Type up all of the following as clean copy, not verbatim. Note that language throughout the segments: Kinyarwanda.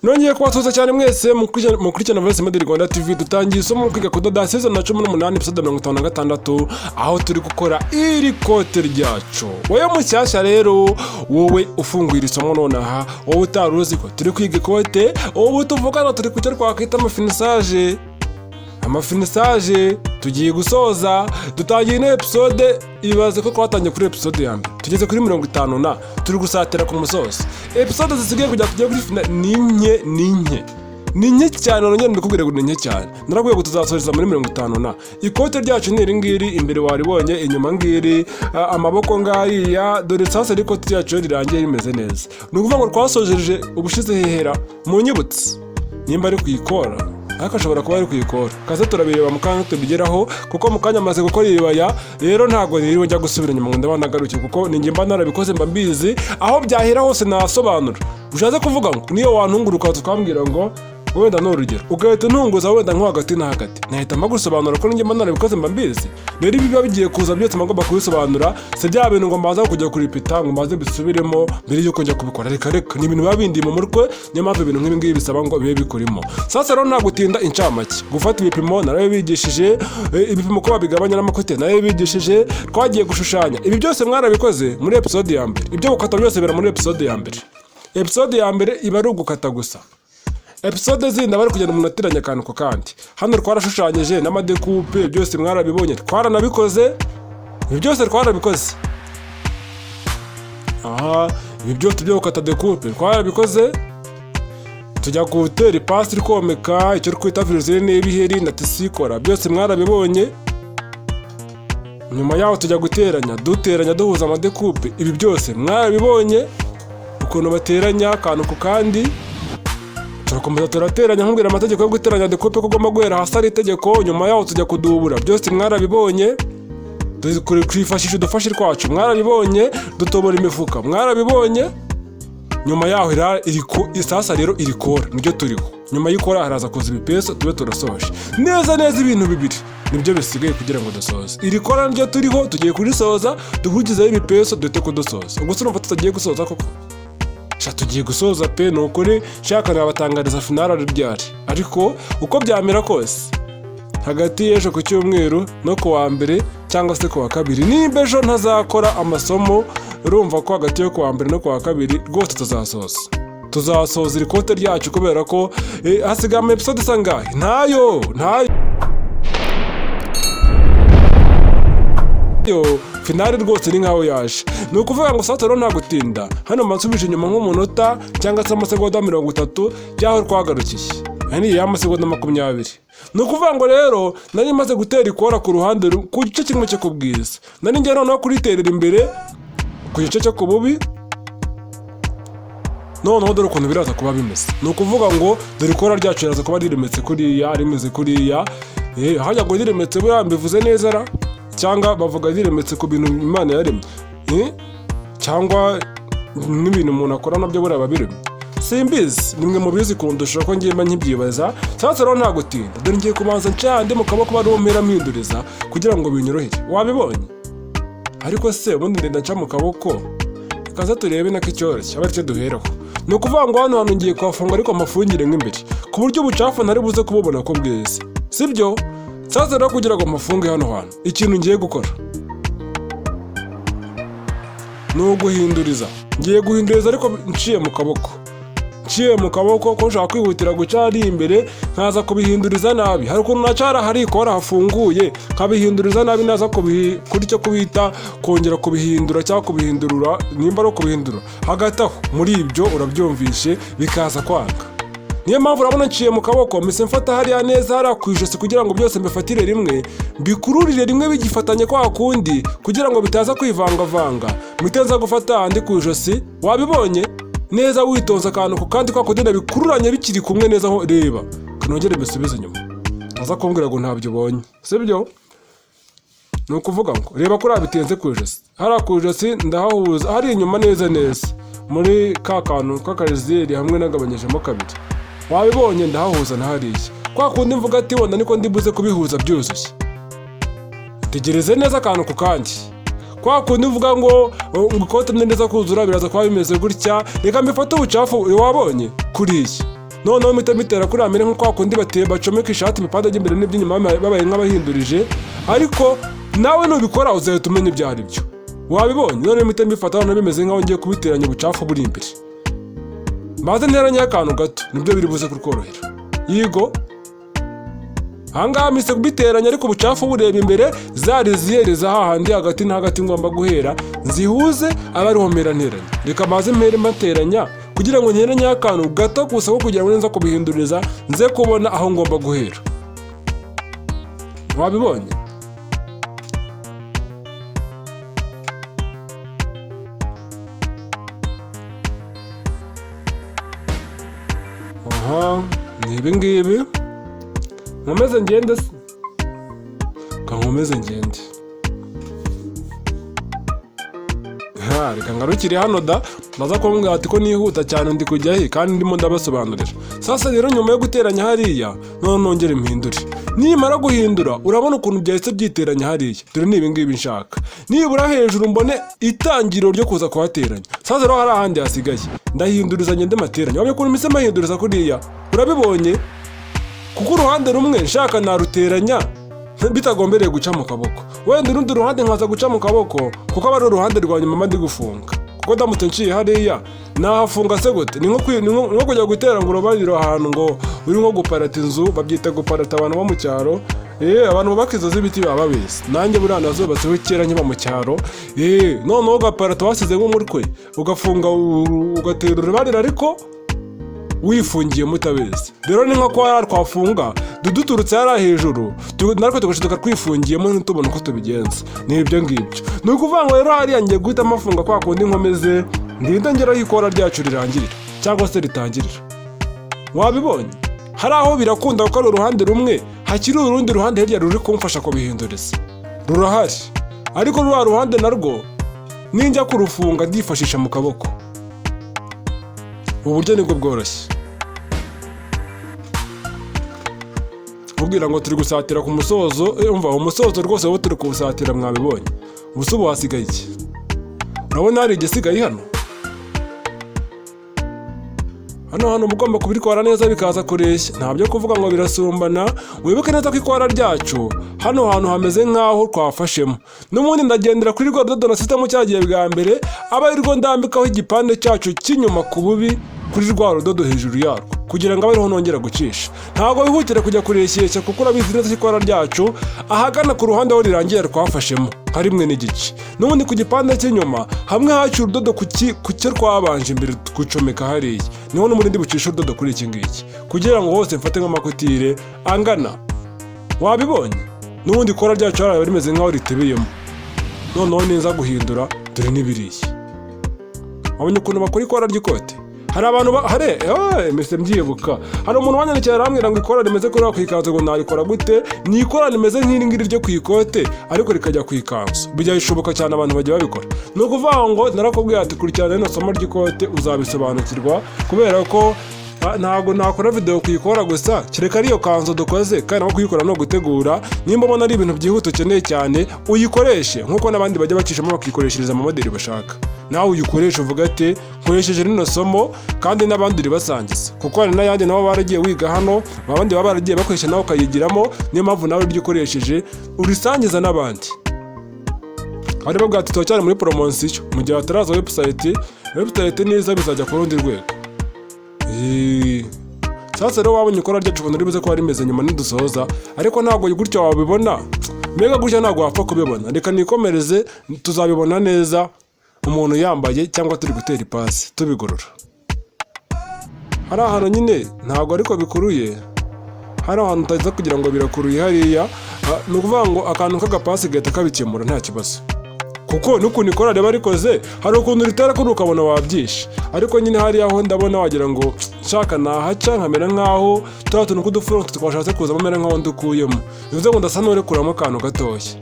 Nongeye kubasuhuza cyane mwese mukurikirana Voice Model Rwanda TV. Dutangiye isomo kwiga kudoda season na 18 episode 56 aho turi gukora iri kote ryacu. Wowe mushyashya rero, wowe ufunguye isomo nonaha, wowe utaruzi ko turi kwiga ikote, wowe tuvugana turi kucyo twakwita amafinisage tugiye gusoza. Dutangiye ino episode, ibaze ko twatangiye kuri episode ya mbere tugeze kuri 50 na turi gusatira ku musozo. Episode zisigaye kujya tujye kuri final ninye cyane, nongeye ndikubwira ngo ninye cyane. Narakwiye gutuzasoreza muri 50 na. Ikote ryacu ni ringiri, imbere waribonye, inyuma ngiri, amaboko ngariya, dore sasa ikote ryacu rirangiye rimeze neza. Nukuvuga ngo twasojeje ubushize hehera mu nyibutsi nimba ari kuyikora, akashobora kuba ari kuyikora. Kaze turabireba mukanya tubigeraho, kuko mukanya amaze gukora iribaya, rero ntago rero njya gusubira nyuma ngo ndabanagarukye, kuko ninjye mba narabikoze mba mbizi aho byahera hose nasobanura. Ushaze kuvuga ngo niyo wantunguruka tukambwira ngo wenda no urugero ugahita ntunguza wenda nko hagati na hagati, nahita mbagusobanura ko ninjye mba narabikoze mba mbizi. Rero ibi biba bigiye kuza byose magomba kubisobanura, se bya bintu ngo mbaza kujya kuripita ngo mbaze bisubiremo mbere yuko njya kubikora. Reka ni ibintu biba bindi mu mutwe, niyo mpamvu ibintu nk'ibi ngibi bisaba ngo bibe bikurimo. Sasa rero nta gutinda incamake, gufata ibipimo narayo bigishije, ibipimo ko babigabanya n'amakote narayo bigishije, twagiye gushushanya. Ibi byose mwarabikoze muri episode ya mbere. Ibyo gukata byose bira muri episode ya mbere. Episode ya mbere iba ari ugukata gusa. Episode zindi bari kugenda munatiranya akantu ko kandi. Hano twarashushanyije n'amadekupe, byose mwarabibonye, twaranabikoze. Ibi byose twarabikoze. Ibi byose byo gukata dekupe twarabikoze. Tujya gutera ipasi rikomeka, icyo twita virusi n'ibiheri na cyigore, byose mwarabibonye. Nyuma yaho tujya duteranya duhuza amadekupe, ibi byose mwarabibonye ukuntu bateranya akantu ko kandi. Turakomeza turateranya, nkubwira amategeko yo guteranya dekupe ko ugomba guhera hasi ari itegeko. Nyuma yaho tujya kudubura, byose mwarabibonye. Twifashisha udufashe twacu, mwarabibonye. Dutobora imifuka, mwarabibonye. Nyuma yaho sasa rero irikora nibyo turiho. Nyuma y'ikora haraza kuza ibipeso, tube turasoje neza ibintu bibiri nibyo bisigaye kugira ngo dusoze. Irikora nibyo turiho, tugiye kurisoza, duhurizeho ibipeso duhite kudusoza. Ubwo se urumva tutagiye gusoza koko? Tugiye gusoza pe, nukuri shaka nabatangariza finale ryari. Ariko uko byamera kose, hagati y'ejo ku cyumweru no ku wa mbere cyangwa se ku wa kabiri, nimba ejo ntazakora amasomo, urumva ko hagati yo ku wa mbere no ku wa kabiri rwose tuzasoza iri kote ryacu, kubera ko hasigaye ama episode sangahe? Ntayo finale rwose ni nkaho yaje. Ni ukuvuga ngo sasa rero nta gutinda, hano mansubije inyuma nk'umunota cyangwa se amasegonda 30 y'aho twagarukiye, yani y'amasegonda 20. Ni ukuvuga ngo rero nari maze gutera ikora ku ruhande ku gice kimwe cyo kubwiza, nari ngiye noneho kuriterera imbere ku gice cyo kububi. Noneho dore ukuntu biraza kuba bimeze. Ni ukuvuga ngo dore ikora ryacu riraza kuba rimeze kuriya, rimeze kuriya. Hajya ngo rimeze buriya mbivuze neza ra, cyangwa bavuga riremetse ku bintu Imana yaremye, cyangwa n'ibintu umuntu akora nabyo buriya babiremye, simbizi. Nimwe mu bizi kundusha ko ngiye nkibyibaza. Sasa rero nta gutinda, dore ngiye kubanza ncande mu kaboko barumpera mpinduriza kugira ngo binyorohere. Wabibonye? Ariko se ubundi ndenda nca mu kaboko, kaza turebe nako icyoroshye aba aricyo duheraho. Ni ukuvuga ngo hano ngiye kwafunga ariko amafungire nk'imbere, ku buryo ubucafu ntari buze kububona ko bweze, sibyo? Sasa rero kugira ngo mafunge hano hantu, ikintu ngiye gukora ni uguhinduriza. Ngiye guhinduriza ariko nciye mu kaboko ko nshaka kwihutira guca ari imbere, nkaza kubihinduriza nabi. Hari ukuntu nacara hari ikora hafunguye, nkabihinduriza nabi, naza kuri cyo kubita kongera kubihindura cyangwa kubihindurura, nimba ari kubihindura hagati aho. Muri ibyo urabyumvishe bikaza kwanga. Niyo mpamvu urabona nciye mu kaboko, mise mfata hariya neza hariya ku ijosi kugira ngo byose mbifatire rimwe, mbikururire rimwe bigifatanye kwa kundi, kugira ngo bitaza kwivangavanga. Mitenza gufata andi ku ijosi, wabibonye neza witonza akantu ku kandi kwa kundi bikururanye bikiri kumwe neza. Aho reba kanongere mbisubize inyuma, aza kumbwira ngo ntabyo ubonye, sibyo? Ni ukuvuga ngo reba ko bitenze ku ijosi, hariya ku ijosi ndahahuza, hari inyuma neza muri ka kantu k'akarizeri hamwe nagabanyijemo kabiri. Wabibonye ndahahuza na hariya, kwa kundi mvuga ati wenda niko ndibuze kubihuza byuzuye. Tegereze neza akantu ku kandi, kwa kundi mvuga ngo ikote neza kuzura biraza kuba bimeze gutya, reka mbifate ubucafu. Wabonye kuriya noneho mpita mbitera kuri amere nko kwa kundi bacomeka ishati imipande y'imbere n'iby'inyuma babaye nk'abahindurije, ariko nawe nubikora uzahita umenya ibyo ari byo. Wabibonye? Noneho mpita mbifata hano bimeze nk'aho ngiye kubiteranya ubucafu buri imbere. Maze nteranya akantu gato nibyo biri buze kurworohera. Yigo ahangaha mise kubiteranya ariko ubucafu bureba imbere, zari ziyereza hahandi hagati na hagati ngomba guhera nzihuze aba ariho mpera nteranya. Reka maze mpere mbateranya kugira ngo nteranye akantu gato gusa ko kugira ngo nza kubihinduriza nze kubona aho ngomba guhera. Wabibonye? Aha, ni ibi ngibi. Nkomeze ngende se? Kankomeze ngende. Reka ngarukire hano da, maza kumbwira ati ko nihuta cyane ndi kujya he kandi ndimo ndabasobanurira. Sasa rero nyuma yo guteranya hariya, none nongere mpindure. Nimara guhindura urabona ukuntu byahise byiteranya hariya. Dore ni ibi ngibi nshaka. Nibura hejuru mbone itangiriro ryo kuza kuhateranya. Sasa rero hari ahandi hasigaye. Ndahinduriza ngende materanya. Wabye ukuntu mise mahinduriza kuriya. Urabibonye? Kuko uruhande rumwe nshaka naruteranya bitagombereye guca mu kaboko. Wenda urundi ruhande nkaza guca mu kaboko kuko aba ari uruhande rwa nyuma ndi gufunga. Kuko ndamutse nciye hariya nahafunga se gute? Ni nko kujya gutera ngo urobanire ahantu ngo uri nko guparata inzu, babyita guparata abantu bo mu cyaro. Abantu bubaka inzu z'ibiti baba babese. Nanjye buriya nazubatseho kera nkiba mu cyaro. Noneho ugaparata wasize nk'umutwe ugafunga ugatera urubanire ariko wifungiye mutabese. Rero ni nko kwa twafunga duturutse hara hejuru nariko tugashiduka twifungiyemo ntitubona uko tubigenza. Ni ibyo ngibyo. Ni ukuvuga ngo rero hariya ngiye guhita amafunga kwa kundi nkomeze ndinda ngeraho ikora ryacu rirangirira cyangwa se ritangirira. Wabibonye? Hari aho birakunda ko ari uruhande rumwe hakiri urundi ruhande hirya ruri kumfasha kubihinduriza. Rurahari. Ariko rwa ruhande narwo ninjya kurufunga ndifashisha mu kaboko. Uburyo nibwo bworoshye. Ubwira ngo turi gusatira ku musozo, umva umusozo rwose wo turi kuwusatira mwabibonye. Ubusubu hasigaye iki? Urabona hari igisigaye hano? Hano mugomba kubikora neza bikaza kureshya. Ntabyo kuvuga ngo birasumbana. Wibuke neza ko ikora ryacu hano hantu hameze nkaho twafashemo. N'ubundi ndagendera kuri rwa dodo na system cyagiye bwa mbere, aba ari rwo ndambikaho igipande cyacu cy'inyuma ku bubi kuri rwa rudodo hejuru yarwo kugira ngo abeho nongera gucisha. Ntabwo wihutire kujya kureshyeshya kuko urabizi neza ikora ryacu ahagana ku ruhande aho rirangira twafashemo harimwe n'igice. N'ubundi ku gipande cy'inyuma hamwe hacu urudodo ku cyo twabanje imbere gucomeka hariya. Niho n'umundi bucisha urudodo kuri iki ngiki kugira ngo hose mfate nk'amakutire angana. Wabibonye? N'ubundi ikora ryacu haraye rimeze nk'aho ritebeyemo. Noneho ninza guhindura dore n'ibiriye. Abonye ukuntu bakora ikora ry'ikote. Hari abantu mise mbyibuka. Hari umuntu wanyandikira arambwira ngo ikora rimeze kuri ku ikanzu ngo narikora gute? Ni ikora rimeze nk'iri ngiri ryo ku ikote ariko rikajya ku ikanzu. Bijya bishoboka cyane abantu bajya babikora. Ni ukuvuga ngo narakubwiye ati kurikirana ino somo ry'ikote uzabisobanukirwa kubera ko ntabwo nakora video kuyikora gusa kireka ariyo kanzu dukoze kandi nako kuyikora no gutegura. Nimba ubona ari ibintu byihuta ukeneye cyane uyikoreshe nkuko n'abandi bajya bacishamo bakikoreshereza mu modeli bashaka. Nawe uyikoresha uvuga ati nkoresheje rino somo kandi n'abandi ribasangiza kuko hari n'ayandi nabo baragiye wiga hano abandi baba baragiye bakoresha nawe ukayigiramo. Niyo mpamvu nawe iryo ukoresheje urisangiza n'abandi. Hari babwa ati twacyari muri promotion mu gihe ataraza website neza bizajya ku rundi rwego. Sasa rero wabonye ikora ryacu ukuntu ribuze ko rimeze nyuma nidusoza ariko ntabwo gutyo wabibona. Mbega gutyo ntabwo wapfa kubibona. Reka nikomereze tuzabibona neza umuntu yambaye cyangwa turi gutera ipasi tubigorora. Hari ahantu nyine ntabwo ariko bikuruye. Hari ahantu utaza kugira ngo birakuruye hariya. Ni ukuvuga ngo akantu k'agapasi gahita kabikemura nta kibazo. Kuko n'ukuntu ikora reba rikoze hari ukuntu ritera ko ukabona wabyishe. Ariko nyine hari aho ndabona wagira ngo nshaka nahaca nkamera nkaho tuntu k'udufuro twashatse kuzamo mera nkaho ndukuyemo. Bivuze ngo ndasa n'urekuramo akantu gatoshye.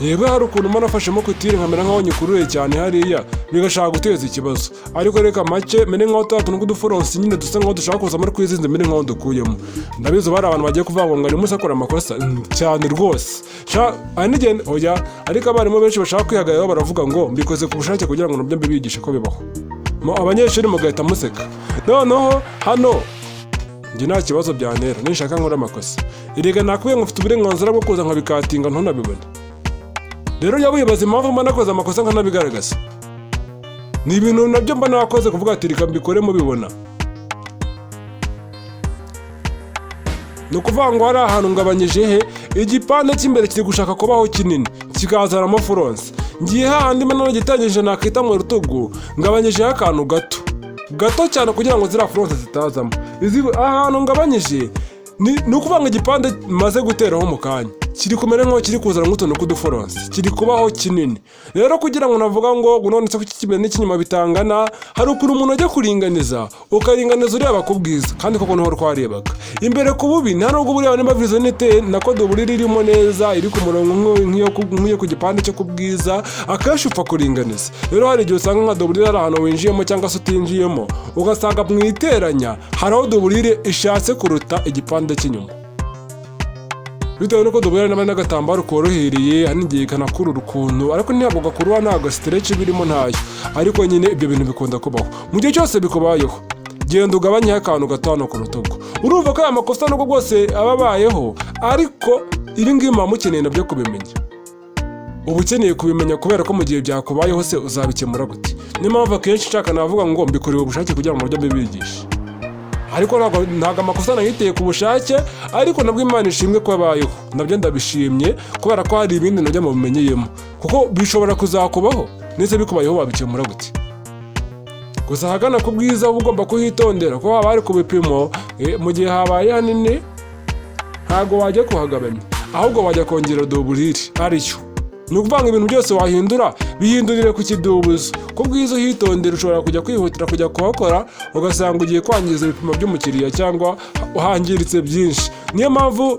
Yego hari ukuntu mba nafashemo kutire nkamera nkaho nyikuruye cyane hariya bigashaka guteza ikibazo. Ariko reka make mene nkaho tuntu k'udufuronsi nyine dusa nkaho dushaka kuza muri kwizinze mene nkaho ndukuyemo. Ndabizo bari abantu bagiye kuvuga ngo ngari musakora amakosa cyane rwose. Anigende oya ariko abarimu benshi bashaka kwihagararaho baravuga ngo mbikoze ku bushake kugira ngo nabyo mbibigishe ko bibaho. Abanyeshuri mugahita museka. Noneho hano njye nta kibazo byantera nishaka nkora amakosa. Erega nakubwiye ngo mfite uburenganzira bwo kuza nkabikatinga ntunabibone. Rero jya wibaza impamvu mba nakoze amakosa nkanabigaragaza. Ni ibintu nabyo mba nakoze kuvuga ati reka mbikore mubibona. Ni ukuvuga ngo hari ahantu ngabanyije he igipande cy'imbere kiri gushaka kubaho kinini kikazanamo furonse. Ngiye hahandi mba naragitangije nakita mu rutugu ngabanyijeho akantu gato cyane kugira ngo ziriya furonse zitazamo. Ahantu ngabanyije ni ukuvuga ngo igipande maze guteraho mu kanya kiri kumera nk'aho kiri kuzana nk'utuntu tw'uduforonse kiri kubaho kinini. Rero kugira ngo navuga ngo none se kuki kimera n'ikinyuma bitangana, hari ukuntu umuntu ajya kuringaniza ukaringaniza ureba ku bwiza kandi koko niho twarebaga imbere ku bubi. Nta nubwo buriya niba visionite na kode uburiri irimo neza iri ku murongo nk'iyo ku gipande cyo ku bwiza akenshi upfa kuringaniza. Rero hari igihe usanga nka doburire ari ahantu winjiyemo cyangwa se utinjiyemo ugasanga mu iteranya hari aho doburire ishatse kuruta igipande cy'inyuma, bitewe nuko doburire n'abandi n'agatambaro korohereye hari n'igihe kanakurura ukuntu, ariko ntabwo gakurura ntabwo stretch birimo ntayo. Ariko nyine ibyo bintu bikunda kubaho mu gihe cyose bikubayeho. Genda ugabanyeho akantu gato hano ku rutugu. Urumva ko aya makosa nubwo rwose aba abayeho, ariko ibi ngibi muba mukeneye nabyo kubimenya. Uba ukeneye kubimenya kubera ko mu gihe byakubayeho se uzabikemura gute. Niyo mpamvu akenshi nshaka navuga ngo mbikorewe ubushake kugira ngo mujye mbibigisha. Ariko ntabwo amakosa nayiteye ku bushake, ariko nabwo Imana ishimwe ko abayeho nabyo ndabishimye kubera ko hari ibindi najya mu bimenyeyemo, kuko bishobora kuzakubaho ndetse bikubayeho wabikemura gute. Gusa hagana ku bwiza uba ugomba kuhitondera ko haba hari ku bipimo mu gihe habaye hanini ntabwo wajya kuhagabanya, ahubwo wajya kongera doburire ariyo. Ni ukuvuga ngo ibintu byose wahindura bihindurire ku kidubuzo. Ku bwiza uhitondera ushobora kujya kwihutira kujya kuhakora ugasanga ugiye kwangiza ibipimo by'umukiriya cyangwa uhangiritse byinshi. Niyo mpamvu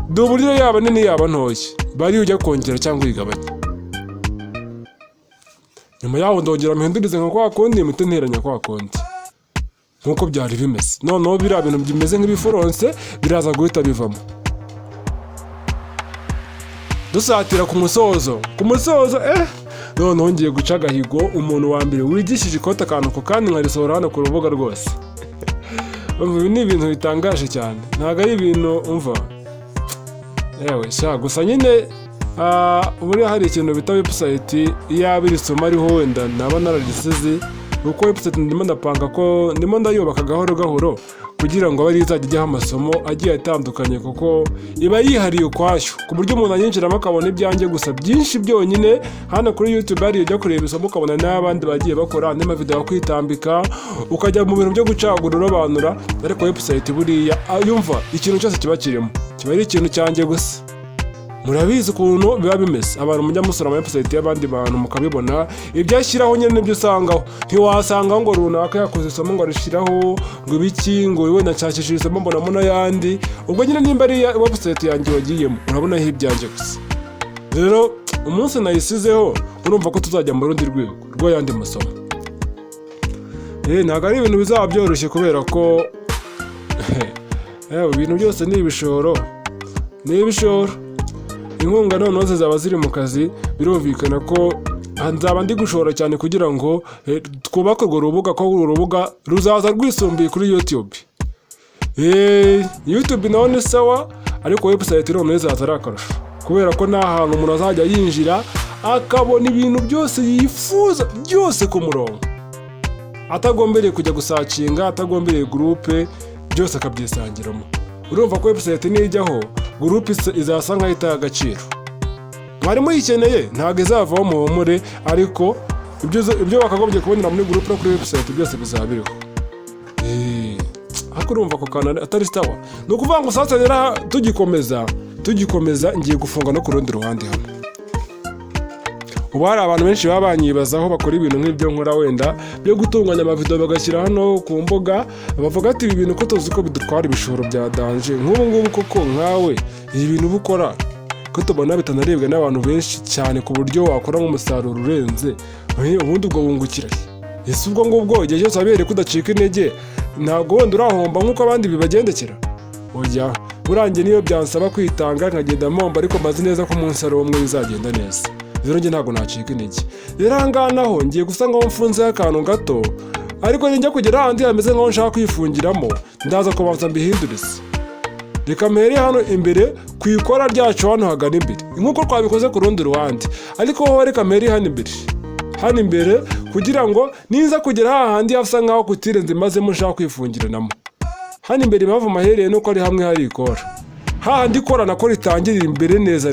doburire yaba nini yaba ntoya bari ujya kongera cyangwa uyigabanya. Nyuma yaho ndongera mpindurize nka kwa kundi mpite nteranya kwa kundi nk'uko byari bimeze. Noneho biriya bintu bimeze nk'ibiforonse biraza guhita bivamo. Dusatira ku musozo noneho ngiye guca agahigo umuntu wa mbere wigishije ikote akantu ko kandi nkarisohora hano ku rubuga rwose. Ibi ni ibintu bitangaje cyane, ntabwo ari ibintu umva yewe gusa nyine buriya hari ikintu bita website yaba iri somo ariho wenda naba nararisize, kuko website ndimo ndapanga ko ndimo ndayubaka gahoro gahoro kugira ngo bari izajya ijyaho amasomo agiye atandukanye, kuko iba yihariye ukwayo ku buryo umuntu anyinjiramo akabona ibyanjye gusa byinshi byonyine. Hano kuri YouTube hari ujya kureba isomo ukabona n'abandi bagiye bakora andi mavideo yo kwitambika ukajya mu bintu byo gucagura urobanura, ariko website buriya yumva ikintu cyose kiba kirimo kiba ari ikintu cyanjye gusa. Murabizi ukuntu biba bimeze, abantu mujya musura website y'abandi bantu mukabibona ibyashyiraho nyine nibyo usangaho. Ntiwasanga ngo runaka yakoze isomo ngo arishiraho ngo ibiki ngo wenda nshakishije isomo mbonamo n'ayandi, ubwo nyine nimba ari website yanjye wagiyemo urabonaho ibyanjye gusa. Rero umunsi nayisizeho urumva ko tuzajya mu rundi rwego rw'ayandi masomo. Ntabwo ari ibintu bizaba byoroshye kubera ko ibintu byose ni ibishoro. Inkunga noneho zizaba ziri mu kazi, birumvikana ko nzaba ndi gushora cyane kugira ngo twubake urwo rubuga, ko uru rubuga ruzaza rwisumbuye kuri YouTube. YouTube naho ni sawa, ariko website noneho izaza ari akarusho kubera ko nta hantu umuntu azajya yinjira akabona ibintu byose yifuza byose ku murongo, atagombereye kujya gusacinga, atagombereye groupe, byose akabyisangiramo. Urumva ko website nijyaho groupe izasa nkaho itaha agaciro. Mwari muyikeneye ntabwo izavaho muhumure, ariko ibyo bakagombye kubonera muri groupe no kuri website byose bizabiriho. Ariko urumva ko kanane atari sawa. Ni ukuvuga ngo sasa rero tugikomeza ngiye gufunga no ku rundi ruhande hano. Ubu hari abantu benshi baba banyibazaho bakora ibintu nk'ibyo nkora wenda byo gutunganya amavideo bagashyira hano ku mbuga, bavuga ati ibi bintu ko tuzi ko bidutwara ibishoro bya danje. Nk'ubu ngubu koko nkawe ibi bintu bukora ko tubona bitanarebwa n'abantu benshi cyane ku buryo wakora nk'umusaruro urenze, ubundi ubwo wungukira ese ubwo ngubwo igihe cyose wabereye kudacika intege ntabwo wenda urahomba nk'uko abandi bibagendekera. Oya, burangiye niyo byansaba kwitanga nkagenda mpomba, ariko mazi neza ko umunsi ari umwe bizagenda neza. Rero njye ntabwo nacika intege. Rero aha ngaha naho ngiye gusa ngaho mfunzeho akantu gato ariko njya kugera ahandi hameze nk'aho nshaka kwifungiramo ndaza kubanza mbihindurize. Reka mpere hano imbere ku ikora ryacu hano hagana imbere nk'uko twabikoze ku rundi ruhande, ariko ho reka mpere hano imbere kugira ngo niza kugera hahandi hasa nk'aho kutirenze mazemo nshaka kwifungiranamo. Hano imbere impamvu mahereye nuko ari hamwe hari ikora, hahandi ikora nako ritangirira imbere neza.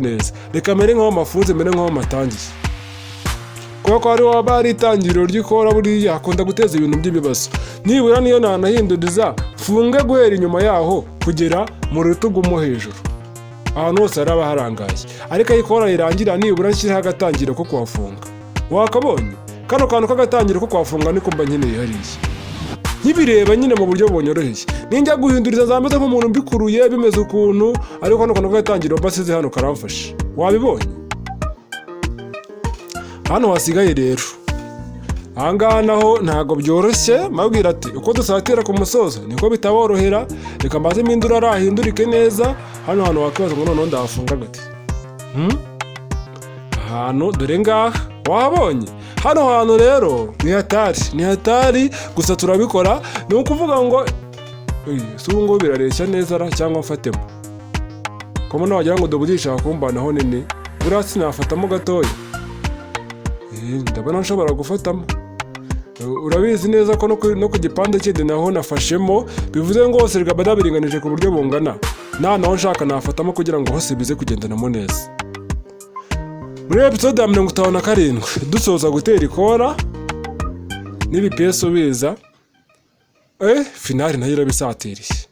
Reka mpere nk'aho mafunze mbere nk'aho matangiye, kuko hari waba ari itangiriro ry'ikora buriya hakunda guteza ibintu by'ibibazo. Nibura niyo nanahinduriza funge guhera inyuma yaho kugera mu rutugu mo hejuru, ahantu hose haraba harangaye, ariko ikora rirangira nibura nshyiraho agatangiro ko kuhafunga. Wakabonye kano kantu k'agatangiro ko kuhafunga niko mba nkeneye hariya, nkibireba nyine mu buryo bunyoroheye. Ninjya guhinduriza zameze nk'umuntu mbikuruye bimeze ukuntu, ariko kano kantu k'agatangiro mbasize hano karamfashe. Wabibonye? Hano hasigaye rero ahangaha naho ntago byoroshye, mabwira ati uko dusatira ku musozo niko bitaborohera. Reka mbaze impindura arahindurike neza. Hano hantu wakwibaza ngo noneho ndahafunga gati ahantu dore ngaha. Wahabonye? Hano hantu rero ni hatari gusa turabikora. Ni ukuvuga ngo si ubu ngubu birareshya neza cyangwa mfatemo ko mbona wagira ngo dobudisha kumbanaho nini, buriya sinafatamo gatoya. Ndabona nshobora gufatamo. Urabizi neza ko no ku gipande kindi naho nafashemo, bivuze ngo hose rigaba dabiringanije ku buryo bungana. Naho nshaka nafatamo kugira ngo hose bize kugendanamo neza. Muri episode ya 57 dusoza gutera ikora n'ibipeso biza, finali nayo irabisatiriye.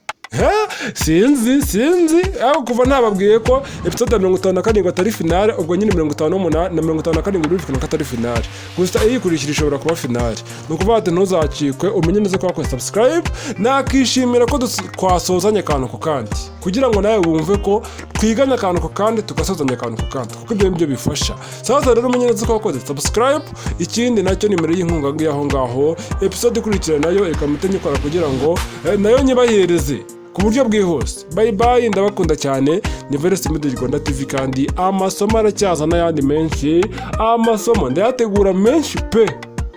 Sinzi aho kuva ntababwiye ko episode ya 57 atari finale, ubwo nyine 58 na 57 birumvikana ko atari finale. Gusa iyikurikira ishobora kuba finale. Nukuvuga ati ntuzacikwe, umenye neza ko wakora subscribe, nakishimira ko twasozanye akantu ku kandi, kugira ngo nawe wumve ko twiganye akantu ku kandi tugasozanya akantu ku kandi, kuko ibyo nibyo bifasha. Sasa rero umenye neza ko wakoze subscribe. Ikindi nacyo nimero y'inkunga ngiye aho ngaho, episode ikurikira nayo ikamutenya ikora kugira ngo nayo nyibahereze ku buryo bwihuse. Bye, ndabakunda cyane. Ni Verse Media Rwanda TV, kandi amasomo aracyaza n'ayandi menshi. Amasomo ndayategura menshi pe.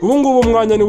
Ubu ngubu umwanya ni